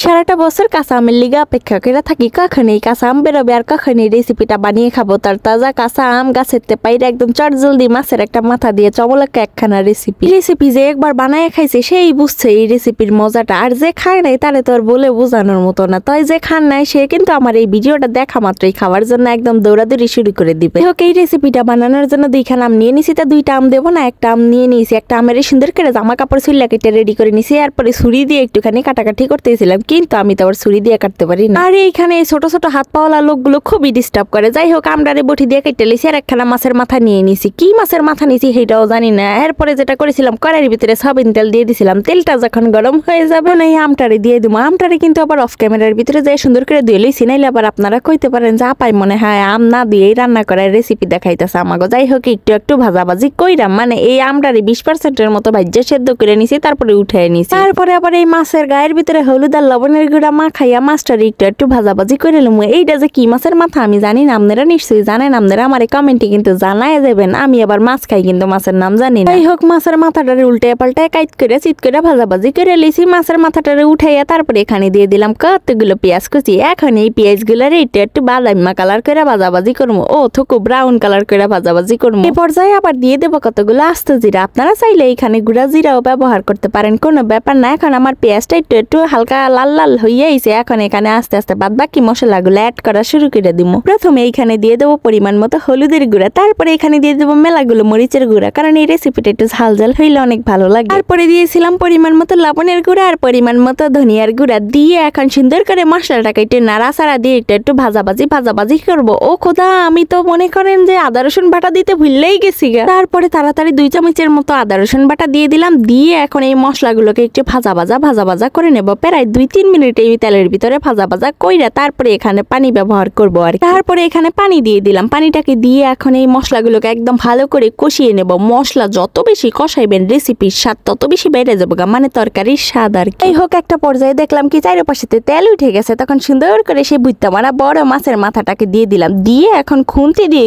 সারাটা বছর কাঁচা আমের লিগে অপেক্ষা করে থাকি কখন এই কাঁচা আম বেরোবে আর কখন এই রেসিপিটা বানিয়ে খাবো। তার তাজা কাঁচা আম গাছের পাইরে একদম চটজলদি মাছের একটা মাথা দিয়ে চমলাকা একখানা রেসিপি যে একবার বানায় খাইছে সেই বুঝছে এই রেসিপির মজাটা। আর যে খায় নাই তারে তো আর বলে বোঝানোর মতো না। তাই যে খান নাই সে কিন্তু আমার এই ভিডিওটা দেখা মাত্রই খাওয়ার জন্য একদম দৌড়াদৌড়ি শুরু করে দিবে। হোক এই রেসিপিটা বানানোর জন্য দুইখানা আম নিয়ে নিছি। তা দুইটা আম দেবো না, একটা আম নিয়ে নিয়েছি। একটা আমের সুন্দর করে জামা কাপড় ছুইলা কেটে রেডি করে নিছি। এরপরে ছুরি দিয়ে একটুখানি কাটাকাটি করতেছিলাম, কিন্তু আমি তো আবার ছুরি দিয়ে কাটতে পারি না। আর এইখানে ছোট ছোট হাত পাওয়ালা লোকগুলো খুবই ডিস্টার্ব করে। যাই হোক আমরারে বটি দিয়ে কেটে লিছি আর একখানা মাছের মাথা নিয়ে নিছি। কি মাছের মাথা নিছি সেটাও জানি না। এরপরে যেটা করেছিলাম কড়াইয়ের ভিতরে সয়াবিন তেল দিয়ে দিছিলাম। তেলটা যখন গরম হয়ে যাবে না এই আমটারে দিয়ে দিব। আমটারে কিন্তু আবার অফ ক্যামেরার ভিতরে যাই সুন্দর করে দিয়ে লইছি, নাইলে আবার আপনারা কইতে পারেন যে আপাই মনে হয় আম না দিয়েই রান্না করার রেসিপি দেখাইতেছে আমাকে। যাই হোক একটু একটু ভাজাভাজি কইরাম, মানে এই আমটারে 20% মতো ভাজ্যে সেদ্ধ করে নিছি, তারপরে উঠে নিছি। তারপরে আবার এই মাছের গায়ের ভিতরে হলুদ আর লবণের গুঁড়া মাখাইয়া মাছটারে একটু একটু ভাজাভাজি করে নিলাম। এইটা যে কি মাছের মাথা আমি জানি না, আপনারা নিশ্চয়ই জানেন। আপনারা আমার কমেন্টে কিন্তু জানাই দেবেন। আমি আবার মাছ খাই কিন্তু মাছের নাম জানি না। যাই হোক মাছের মাথাটারে উল্টে পাল্টায় কাইট করে চিত করে ভাজাভাজি করে লিছি। মাছের মাথাটারে উঠাইয়া তারপরে এখানে দিয়ে দিলাম কতগুলো পেঁয়াজ কুচি। এখন এই পেঁয়াজ গুলার একটু একটু বাদামি কালার করে ভাজাভাজি করবো, ও থুকু ব্রাউন কালার করে ভাজাভাজি করবো। এই পর্যায়ে আবার দিয়ে দেবো কতগুলো আস্ত জিরা। আপনারা চাইলে এখানে গুঁড়া জিরাও ব্যবহার করতে পারেন, কোনো ব্যাপার না। এখন আমার পেঁয়াজটা একটু একটু হালকা লাল লাল হয়ে আইছে। এখন এখানে আস্তে আস্তে বাদ বাকি মশলাগুলো অ্যাড করা শুরু করে দিব। প্রথমে এইখানে দিয়ে দেবো পরিমাণ মতো হলুদের গুঁড়া, তারপরে এখানে দিয়ে দেবো মেলাগুলো মরিচের গুঁড়া, কারণ এই রেসিপিটা একটু ঝাল ঝাল হইলে অনেক ভালো লাগে। তারপরে দিয়েছিলাম পরিমাণ মতো লবণের গুঁড়া আর পরিমাণ মতো ধনিয়ার গুঁড়া দিয়ে এখন সুন্দর করে মশলাটাকে একটু নাড়াচাড়া দিয়ে একটু ভাজাভাজি করবো। ও খোদা, আমি তো মনে করেন যে আদা রসুন বাটা দিতে ভুললেই গেছি গা। তারপরে তাড়াতাড়ি 2 চামচের মতো আদা রসুন বাটা দিয়ে দিলাম। দিয়ে এখন এই মশলাগুলোকে একটু ভাজা করে নেব। প্রায় 2-3 মিনিট এই তেলের ভিতরে ভাজা কইরা তারপরে এখানে পানি ব্যবহার করবো আর তারপরে এখানে পানি দিয়ে দিলাম। পানিটাকে দিয়ে এখন এই মশলাগুলোকে একদম ভালো করে কষিয়ে নেব। মশলা যত বেশি কষাইবেন রেসিপির স্বাদ তত বেশি বেড়ে যাবে, মানে তরকারির স্বাদ আর কি। এই হোক একটা পর্যায়ে দেখলাম কি চারিপাশেতে তেল উঠে গেছে, তখন সুন্দর করে সেই বুইত্তা মারা বড় মাছের মাথাটাকে দিয়ে দিলাম। দিয়ে এখন খুন্তি দিয়ে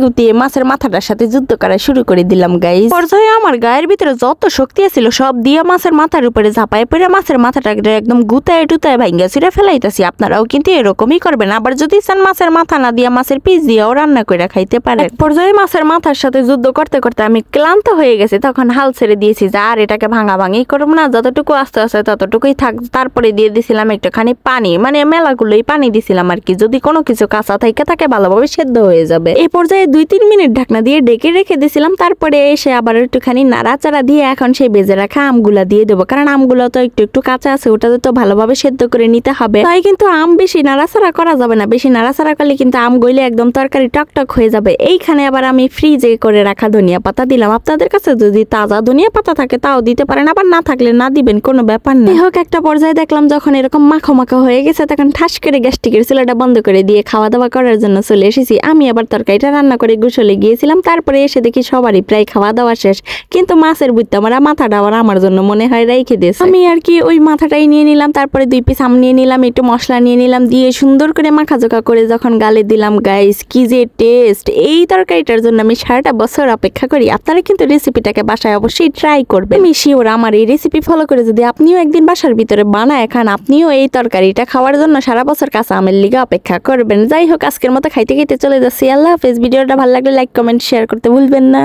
গুতিয়ে মাছের মাথাটার সাথে যুদ্ধ করা শুরু করে দিলাম গাইস। পর্যায়ে আমার গায়ের ভিতরে যত শক্তি ছিল সব দিয়ে মাছের মাথার উপরে ঝাঁপায় পড়ে মাছের মাথাটাকে একদম গুতায় টুতায় ভাঙ্গা ছিঁড়ে ফেলাইতেছি। আপনারাও কিন্তু এরকমই করবেন। আবার যদি চান মাছের মাথা না দিয়ে মাছের পিস দিয়েও রান্না করে খাইতে পারেন। পর্যায়ে মাছের মাথার সাথে যুদ্ধ করতে করতে আমি ক্লান্ত হয়ে গেছি, তখন হাল ছেড়ে দিয়েছি যে আর এটাকে ভাঙাভাঙি করবো না, যতটুকু আস্তে আস্তে ততটুকুই থাক। তারপরে দিয়ে দিছিলাম একটুখানি পানি, মানে মেলাগুলোই পানি দিছিলাম আর কি, যদি কোনো কিছু কাঁচা থাকে ভালোভাবে সেদ্ধ হয়ে যাবে। এই পর্যায়ে 2-3 মিনিট ঢাকনা দিয়ে ডেকে রেখে দিয়েছিলাম। তারপরে এসে আবার একটুখানি নাড়াচাড়া দিয়ে এখন সেই বেজে রাখা আমগুলা দিয়ে দেবো, কারণ আমগুলো তো একটু কাঁচা আছে, ওটাতে তো ভালোভাবে সেদ্ধ করে নিতে হবে। তাই কিন্তু আম বেশি নাড়াচাড়া করা যাবে না, বেশি নাড়াচাড়া করলে কিন্তু আম গইলে একদম তরকারি টকটক হয়ে যাবে। এইখানে আবার আমি ফ্রিজে করে রাখা ধনিয়া পাতা দিলাম। আপনাদের কাছে যদি তাজা ধনিয়া পাতা থাকে তাও দিতে পারেন, আবার না থাকলে না দিবেন, কোনো ব্যাপার নেই। হোক একটা পর্যায়ে দেখলাম যখন এরকম মাখো হয়ে গেছে, তখন ঠাস করে গ্যাসটিকের চুলাটা বন্ধ করে দিয়ে খাওয়া দাওয়া করার জন্য চলে এসেছি। আমি আবার তরকারিটা রান্না করে গোসলে গিয়েছিলাম। তারপরে এসে দেখি সবারই প্রায় খাওয়া দাওয়া শেষ, কিন্তু মাছের বুইত্তা মারা মাথাটা আবার আমার জন্য মনে হয় রেখে দিয়েছে। আমি আর কি ওই মাথাটাই নিয়ে নিলাম। তারপরে 2 পিস আম নিয়ে নিলাম, একটু মশলা নিয়ে নিলাম, দিয়ে সুন্দর করে মাখাজোকা করে যখন গালে দিলাম গাইস, কি যে টেস্ট! এই তরকারিটার জন্য আমি সারাটা বছর অপেক্ষা করি। আপনারা কিন্তু রেসিপিটাকে বাসায় অবশ্যই ট্রাই করবেন। আমি শিওর আমার এই রেসিপি ফলো করে যদি আপনিও একদিন বাসার ভিতরে বানায় খান, আপনিও এই তরকারিটা খাওয়ার জন্য সারা বছর কাঁচা আমের লিগে অপেক্ষা করবেন। যাই হোক আজকের মতো খাইতে চলে যাচ্ছি। আল্লাহ হাফেজ। ভিডিওটা ভালো লাগলে লাইক কমেন্ট শেয়ার করতে ভুলবেন না।